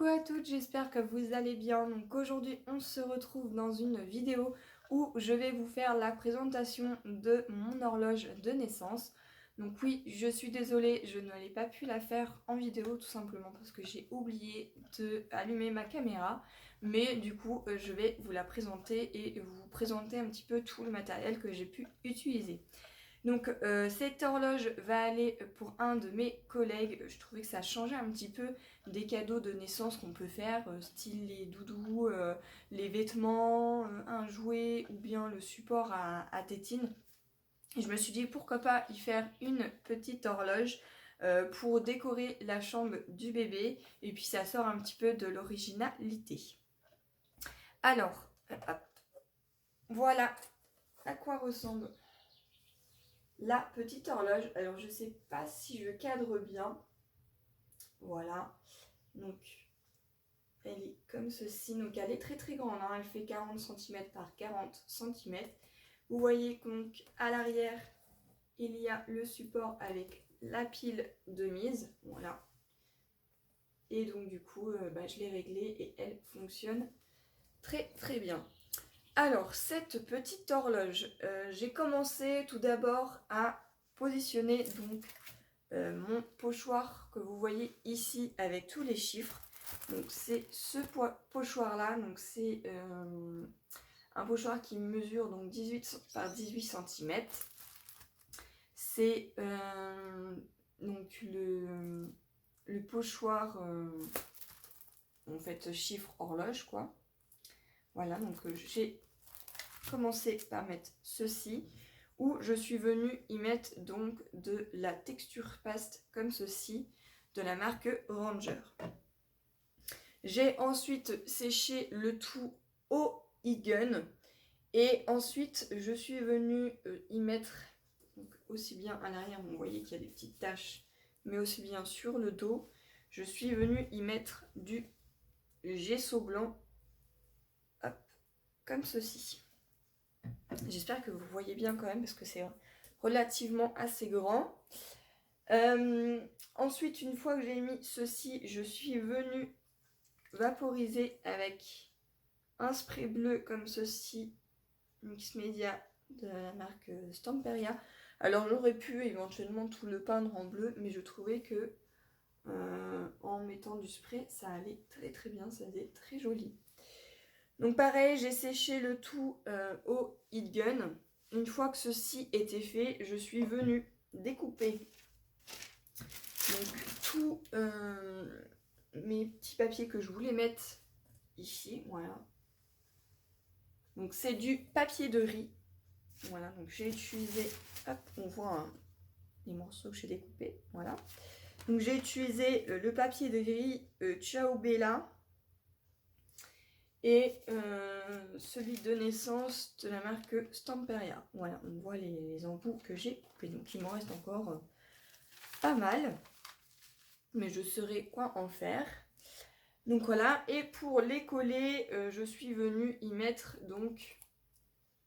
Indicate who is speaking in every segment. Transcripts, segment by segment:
Speaker 1: Coucou à toutes, j'espère que vous allez bien. Donc aujourd'hui on se retrouve dans une vidéo où je vais vous faire la présentation de mon horloge de naissance. Donc oui, je suis désolée, je n'ai pas pu la faire en vidéo tout simplement parce que j'ai oublié d'allumer ma caméra. Mais du coup je vais vous la présenter et vous présenter un petit peu tout le matériel que j'ai pu utiliser. Donc cette horloge va aller pour un de mes collègues. Je trouvais que ça changeait un petit peu des cadeaux de naissance qu'on peut faire, style les doudous, les vêtements, un jouet ou bien le support à tétine. Et je me suis dit pourquoi pas y faire une petite horloge pour décorer la chambre du bébé. Et puis ça sort un petit peu de l'originalité. Alors, hop, voilà à quoi ressemble la petite horloge. Alors je sais pas si je cadre bien. Voilà. Donc elle est comme ceci. Donc elle est très très grande. Hein. Elle fait 40 cm par 40 cm. Vous voyez donc à l'arrière, il y a le support avec la pile de mise. Voilà. Et donc du coup, je l'ai réglée et elle fonctionne très très bien. Alors, cette petite horloge, j'ai commencé tout d'abord à positionner donc mon pochoir que vous voyez ici avec tous les chiffres. Donc c'est ce pochoir là, donc c'est un pochoir qui mesure donc 18 par 18 cm. C'est donc le pochoir en fait chiffre horloge quoi. Voilà, donc j'ai commencé par mettre ceci, où je suis venue y mettre donc de la texture paste comme ceci, de la marque Ranger. J'ai ensuite séché le tout au e-gun, et ensuite je suis venue y mettre, donc aussi bien à l'arrière, vous voyez qu'il y a des petites taches, mais aussi bien sur le dos, je suis venue y mettre du gesso blanc, hop, comme ceci. J'espère que vous voyez bien quand même parce que c'est relativement assez grand. Ensuite, une fois que j'ai mis ceci, je suis venue vaporiser avec un spray bleu comme ceci, Mix Media de la marque Stamperia. Alors j'aurais pu éventuellement tout le peindre en bleu, mais je trouvais que en mettant du spray, ça allait très très bien, ça faisait très joli. Donc pareil, j'ai séché le tout au heat gun. Une fois que ceci était fait, je suis venue découper donc tous mes petits papiers que je voulais mettre ici. Voilà. Donc c'est du papier de riz. Voilà, donc j'ai utilisé, hop, on voit les morceaux que j'ai découpés. Voilà. Donc j'ai utilisé le papier de riz Ciao Bella. Et celui de naissance de la marque Stamperia. Voilà, on voit les embouts que j'ai coupés. Donc il m'en reste encore pas mal. Mais je saurai quoi en faire. Donc voilà, et pour les coller, je suis venue y mettre donc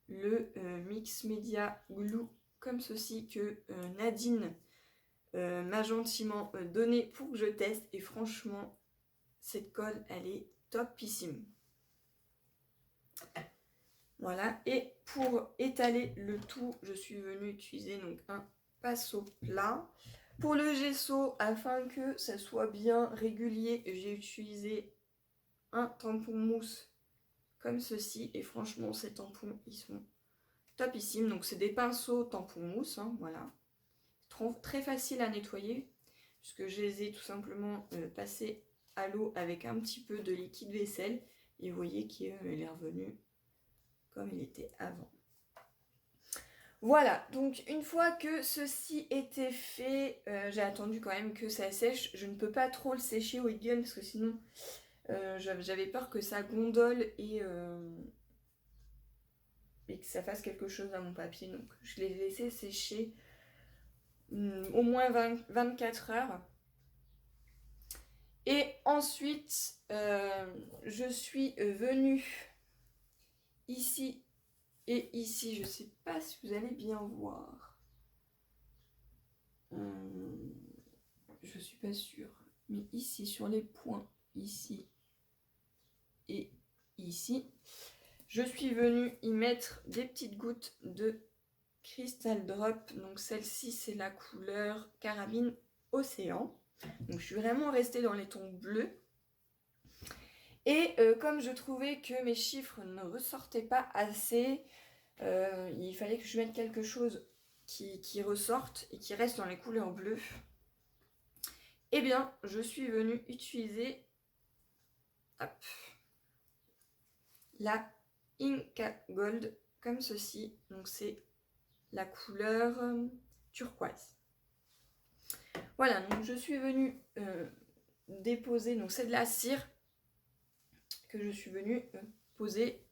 Speaker 1: le Mix Media Glue comme ceci que Nadine m'a gentiment donné pour que je teste. Et franchement, cette colle, elle est topissime. Voilà, et pour étaler le tout, je suis venue utiliser donc un pinceau plat. Pour le gesso, afin que ça soit bien régulier, j'ai utilisé un tampon mousse comme ceci. Et franchement, ces tampons, ils sont topissimes. Donc c'est des pinceaux tampons mousse, hein, voilà. Très facile à nettoyer, puisque je les ai tout simplement passés à l'eau avec un petit peu de liquide vaisselle. Et vous voyez qu'il est revenu comme il était avant. Voilà, donc une fois que ceci était fait, j'ai attendu quand même que ça sèche. Je ne peux pas trop le sécher au heat gun parce que sinon j'avais peur que ça gondole et que ça fasse quelque chose à mon papier. Donc je l'ai laissé sécher au moins 24 heures. Et ensuite, je suis venue ici et ici, je ne sais pas si vous allez bien voir. Je suis pas sûre. Mais ici, sur les points, ici et ici. Je suis venue y mettre des petites gouttes de Crystal Drop. Donc celle-ci, c'est la couleur Carabine Océan. Donc je suis vraiment restée dans les tons bleus. Et comme je trouvais que mes chiffres ne ressortaient pas assez, il fallait que je mette quelque chose qui ressorte et qui reste dans les couleurs bleues. Eh bien, je suis venue utiliser la Inca Gold comme ceci. Donc c'est la couleur turquoise. Voilà, donc je suis venue déposer, donc c'est de la cire que je suis venue poser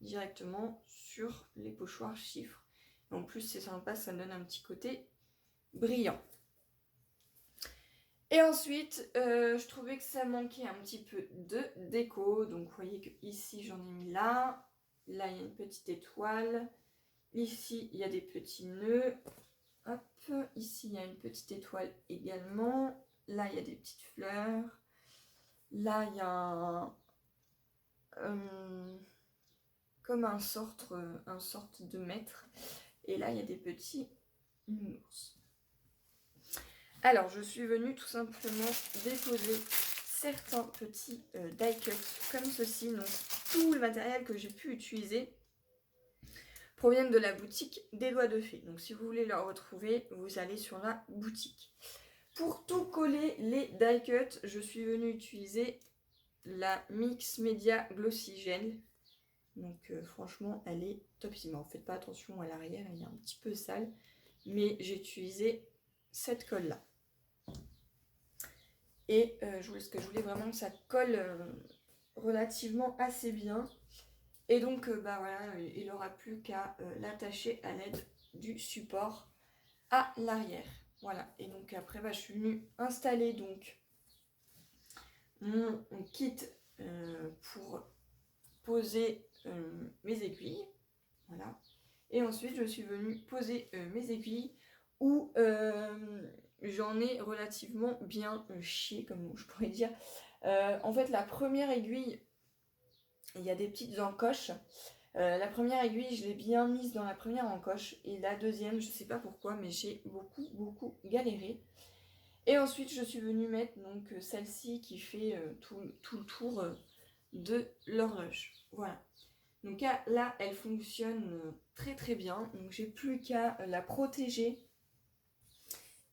Speaker 1: directement sur les pochoirs chiffres. En plus c'est sympa, ça donne un petit côté brillant. Et ensuite, je trouvais que ça manquait un petit peu de déco. Donc vous voyez que ici j'en ai mis là. Là il y a une petite étoile. Ici il y a des petits nœuds. Hop, ici il y a une petite étoile également. Là il y a des petites fleurs. Là il y a comme un sorte de mètre. Et là il y a des petits nounours. Alors je suis venue tout simplement déposer certains petits die cuts comme ceci. Donc tout le matériel que j'ai pu utiliser proviennent de la boutique des Doigts de Fée. Donc si vous voulez le retrouver, vous allez sur la boutique. Pour tout coller les die cuts, je suis venue utiliser la Mix Media Glossy Gel. Donc franchement, elle est topissime. Faites pas attention à l'arrière, elle est un petit peu sale. Mais j'ai utilisé cette colle là. Et ce que je voulais vraiment que ça colle relativement assez bien. Et donc voilà, il n'aura plus qu'à l'attacher à l'aide du support à l'arrière. Voilà, et donc après je suis venue installer donc mon kit pour poser mes aiguilles. Voilà. Et ensuite je suis venue poser mes aiguilles où j'en ai relativement bien chié, comme je pourrais dire. En fait la première aiguille, il y a des petites encoches. La première aiguille, je l'ai bien mise dans la première encoche. Et la deuxième, je ne sais pas pourquoi, mais j'ai beaucoup galéré. Et ensuite, je suis venue mettre donc celle-ci qui fait tout le tour de l'horloge. Voilà. Donc là, elle fonctionne très bien. Donc j'ai plus qu'à la protéger.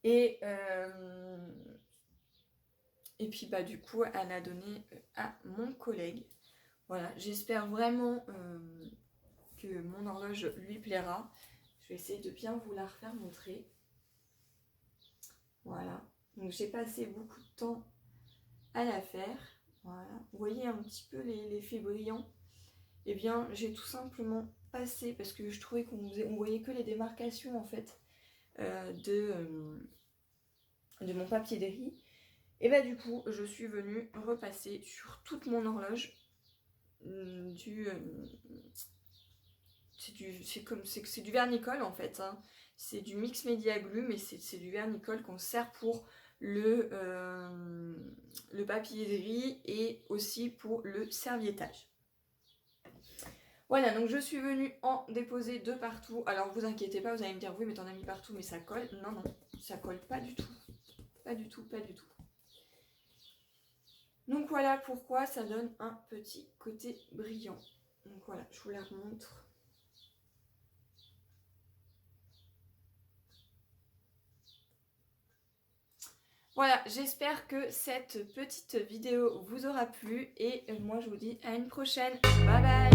Speaker 1: Et puis du coup, à la donner à mon collègue. Voilà, j'espère vraiment que mon horloge lui plaira. Je vais essayer de bien vous la refaire montrer. Voilà, donc j'ai passé beaucoup de temps à la faire. Voilà, vous voyez un petit peu l'effet brillant. Eh bien, j'ai tout simplement passé, parce que je trouvais qu'on voyait que les démarcations en fait de mon papier de riz. Et du coup, je suis venue repasser sur toute mon horloge c'est du vernicole en fait, hein. C'est du Mix Media Glue, mais c'est du vernicole qu'on sert pour le papier de riz et aussi pour le serviettage. Voilà, donc je suis venue en déposer de partout. Alors vous inquiétez pas, vous allez me dire oui mais t'en as mis partout mais ça colle. Non, ça colle pas du tout. Pas du tout. Donc voilà pourquoi ça donne un petit côté brillant. Donc voilà, je vous la remontre. Voilà, j'espère que cette petite vidéo vous aura plu et moi je vous dis à une prochaine. Bye bye.